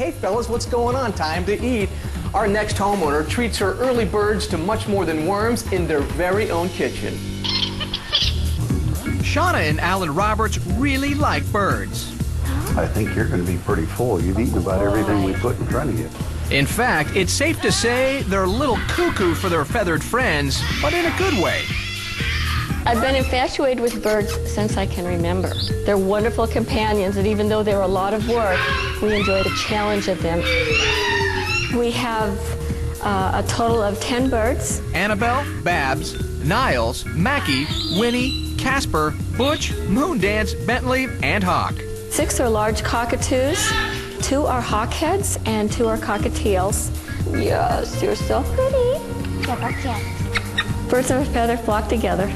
Hey fellas, what's going on? Time to eat. Our next homeowner treats her early birds to much more than worms in their very own kitchen. Shauna and Alan Roberts really like birds. I think you're going to be pretty full. You've eaten about everything we put in front of you. In fact, it's safe to say they're a little cuckoo for their feathered friends, but in a good way. I've been infatuated with birds since I can remember. They're wonderful companions, and even though they're a lot of work, we enjoy the challenge of them. We have a total of 10 birds. Annabelle, Babs, Niles, Mackie, Winnie, Casper, Butch, Moondance, Bentley, and Hawk. 6 are large cockatoos, 2 are hawkheads, and 2 are cockatiels. Yes, you're so pretty. Birds of a feather flock together.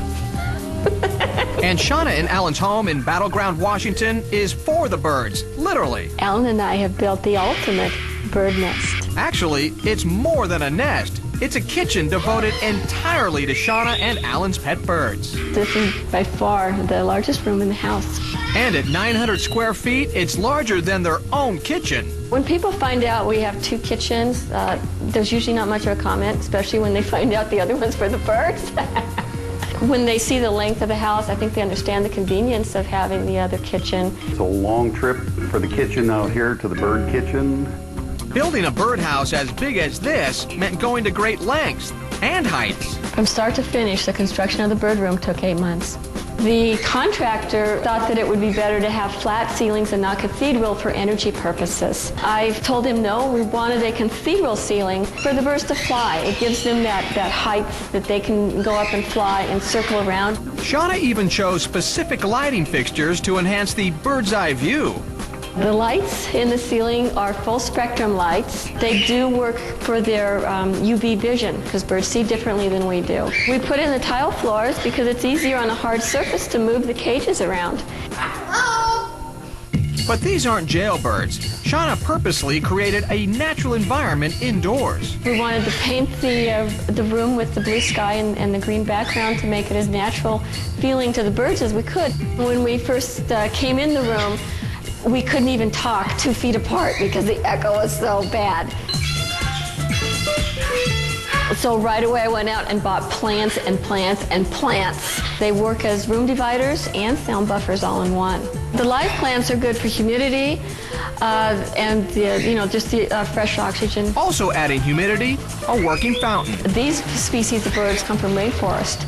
And Shauna and Alan's home in Battleground, Washington is for the birds, literally. Alan and I have built the ultimate bird nest. Actually, it's more than a nest. It's a kitchen devoted entirely to Shauna and Alan's pet birds. This is by far the largest room in the house. And at 900 square feet, it's larger than their own kitchen. When people find out we have 2 kitchens, there's usually not much of a comment, especially when they find out the other one's for the birds. When they see the length of the house, I think they understand the convenience of having the other kitchen. It's a long trip for the kitchen out here to the bird kitchen. Building a birdhouse as big as this meant going to great lengths and heights. From start to finish, the construction of the bird room took 8 months. The contractor thought that it would be better to have flat ceilings and not cathedral for energy purposes. I told him no, we wanted a cathedral ceiling for the birds to fly. It gives them that height that they can go up and fly and circle around. Shauna even chose specific lighting fixtures to enhance the bird's eye view. The lights in the ceiling are full spectrum lights. They do work for their UV vision because birds see differently than we do. We put in the tile floors because it's easier on a hard surface to move the cages around. But these aren't jailbirds. Shauna purposely created a natural environment indoors. We wanted to paint the room with the blue sky and the green background to make it as natural feeling to the birds as we could. When we first came in the room, we couldn't even talk 2 feet apart because the echo was so bad. So right away I went out and bought plants and plants and plants. They work as room dividers and sound buffers all in one. The live plants are good for humidity and just the fresh oxygen. Also adding humidity, a working fountain. These species of birds come from rainforest,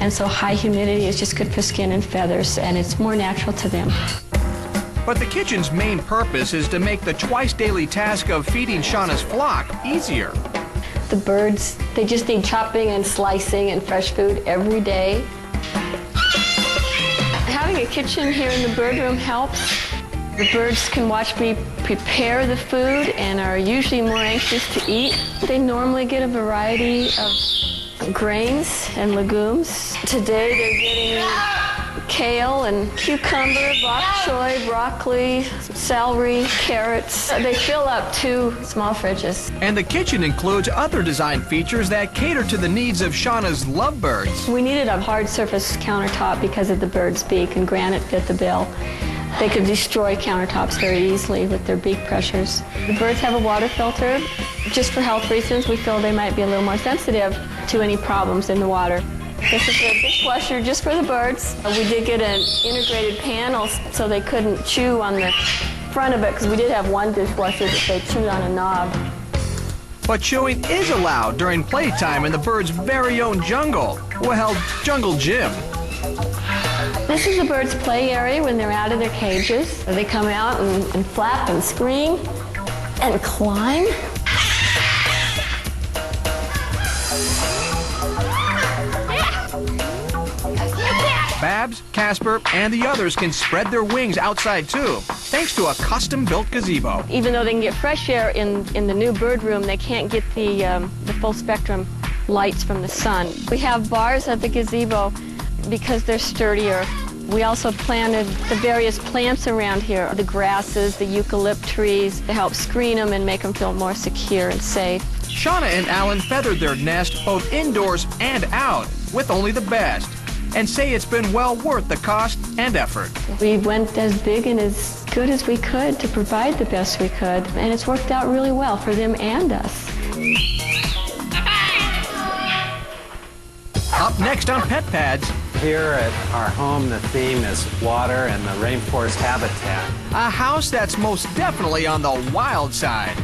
and so high humidity is just good for skin and feathers, and it's more natural to them. But the kitchen's main purpose is to make the twice-daily task of feeding Shauna's flock easier. The birds, they just need chopping and slicing and fresh food every day. Having a kitchen here in the bird room helps. The birds can watch me prepare the food and are usually more anxious to eat. They normally get a variety of grains and legumes. Today they're getting kale and cucumber, bok choy, broccoli, celery, carrots. They fill up 2 small fridges. And the kitchen includes other design features that cater to the needs of Shauna's lovebirds. We needed a hard surface countertop because of the bird's beak, and granite fit the bill. They could destroy countertops very easily with their beak pressures. The birds have a water filter. Just for health reasons, we feel they might be a little more sensitive to any problems in the water. This is a dishwasher just for the birds. We did get an integrated panel so they couldn't chew on the front of it because we did have one dishwasher that they chewed on a knob. But chewing is allowed during playtime in the birds' very own jungle. Well, Jungle Gym. This is the birds' play area when they're out of their cages. They come out and flap and scream and climb. Babs, Casper, and the others can spread their wings outside too, thanks to a custom-built gazebo. Even though they can get fresh air in the new bird room, they can't get the full spectrum lights from the sun. We have bars at the gazebo because they're sturdier. We also planted the various plants around here, the grasses, the eucalypt trees, to help screen them and make them feel more secure and safe. Shauna and Alan feathered their nest both indoors and out with only the best, and say it's been well worth the cost and effort. We went as big and as good as we could to provide the best we could, and it's worked out really well for them and us. Up next on Pet Pads, Here at our home, the theme is water and the rainforest habitat. a house that's most definitely on the wild side.